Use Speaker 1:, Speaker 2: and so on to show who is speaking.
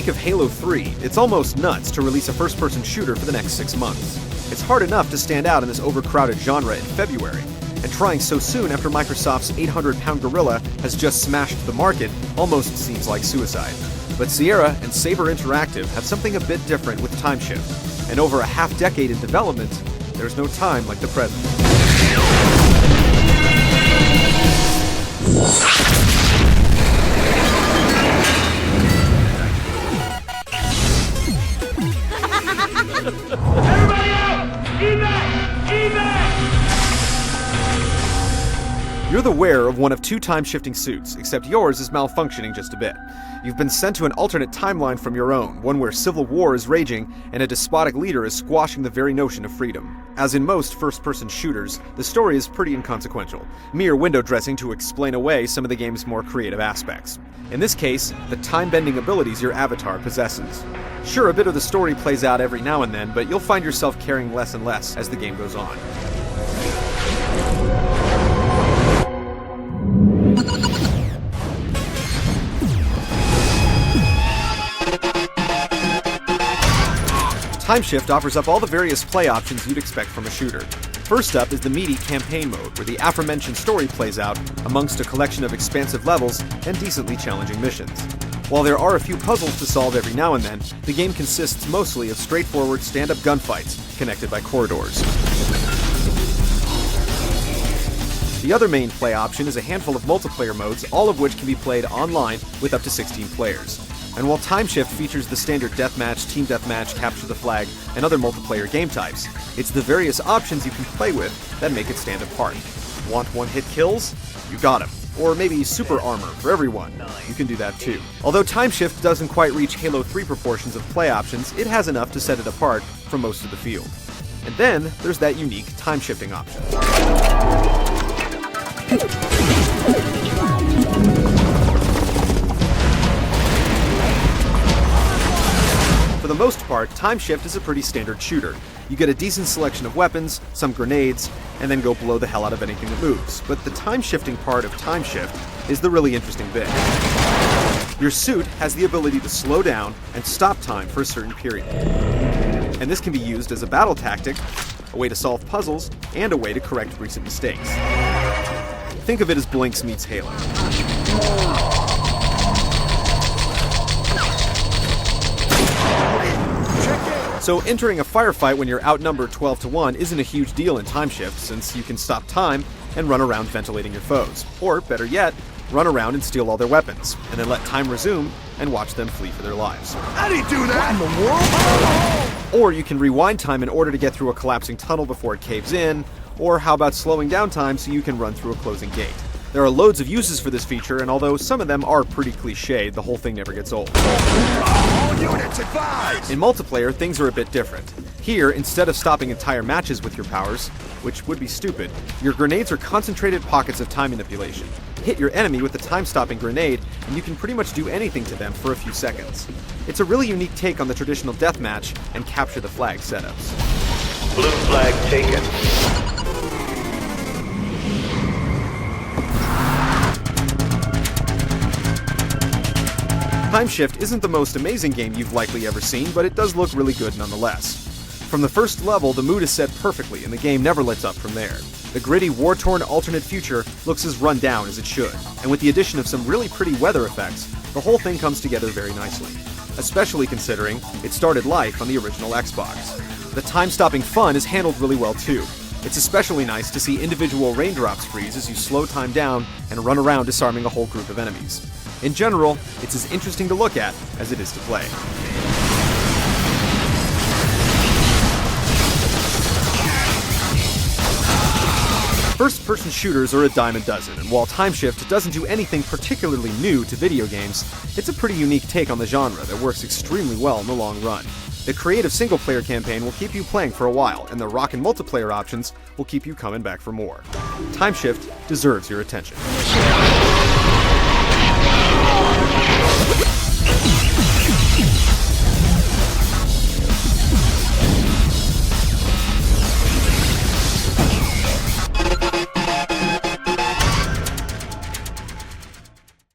Speaker 1: wake of Halo 3, it's almost nuts to release a first-person shooter for the next 6 months. It's hard enough to stand out in this overcrowded genre in February, and trying so soon after Microsoft's 800-pound gorilla has just smashed the market almost seems like suicide. But Sierra and Saber Interactive have something a bit different with TimeShift, and over a half-decade in development, there's no time like the present.
Speaker 2: Everybody out! Evac! Evac!
Speaker 1: You're the wearer of one of two time-shifting suits, except yours is malfunctioning just a bit. You've been sent to an alternate timeline from your own, one where civil war is raging and a despotic leader is squashing the very notion of freedom. As in most first-person shooters, the story is pretty inconsequential, mere window dressing to explain away some of the game's more creative aspects. In this case, the time-bending abilities your avatar possesses. Sure, a bit of the story plays out every now and then, but you'll find yourself caring less and less as the game goes on. TimeShift offers up all the various play options you'd expect from a shooter. First up is the meaty campaign mode, where the aforementioned story plays out amongst a collection of expansive levels and decently challenging missions. While there are a few puzzles to solve every now and then, the game consists mostly of straightforward stand-up gunfights connected by corridors. The other main play option is a handful of multiplayer modes, all of which can be played online with up to 16 players. And while TimeShift features the standard deathmatch, team deathmatch, capture the flag, and other multiplayer game types, it's the various options you can play with that make it stand apart. Want one-hit kills? You got them. Or maybe super armor for everyone. You can do that too. Although TimeShift doesn't quite reach Halo 3 proportions of play options, it has enough to set it apart from most of the field. And then there's that unique time-shifting option. For the most part, TimeShift is a pretty standard shooter. You get a decent selection of weapons, some grenades, and then go blow the hell out of anything that moves. But the time-shifting part of TimeShift is the really interesting bit. Your suit has the ability to slow down and stop time for a certain period. And this can be used as a battle tactic, a way to solve puzzles, and a way to correct recent mistakes. Think of it as Blinks meets Halo. So entering a firefight when you're outnumbered 12-1 isn't a huge deal in TimeShift, since you can stop time and run around ventilating your foes. Or, better yet, run around and steal all their weapons, and then let time resume and watch them flee for their lives.
Speaker 2: How do you do that? What in the world?
Speaker 1: Or you can rewind time in order to get through a collapsing tunnel before it caves in, or how about slowing down time so you can run through a closing gate? There are loads of uses for this feature, and although some of them are pretty cliched, the whole thing never gets old.
Speaker 2: All units advise!
Speaker 1: In multiplayer, things are a bit different. Here, instead of stopping entire matches with your powers, which would be stupid, your grenades are concentrated pockets of time manipulation. Hit your enemy with a time-stopping grenade, and you can pretty much do anything to them for a few seconds. It's a really unique take on the traditional deathmatch and capture the flag setups.
Speaker 3: Blue flag taken.
Speaker 1: TimeShift isn't the most amazing game you've likely ever seen, but it does look really good nonetheless. From the first level, the mood is set perfectly, and the game never lets up from there. The gritty, war-torn alternate future looks as run down as it should, and with the addition of some really pretty weather effects, the whole thing comes together very nicely. Especially considering it started life on the original Xbox. The time-stopping fun is handled really well too. It's especially nice to see individual raindrops freeze as you slow time down and run around disarming a whole group of enemies. In general, it's as interesting to look at as it is to play. First-person shooters are a dime a dozen, and while TimeShift doesn't do anything particularly new to video games, it's a pretty unique take on the genre that works extremely well in the long run. The creative single-player campaign will keep you playing for a while, and the rockin' multiplayer options will keep you coming back for more. TimeShift deserves your attention.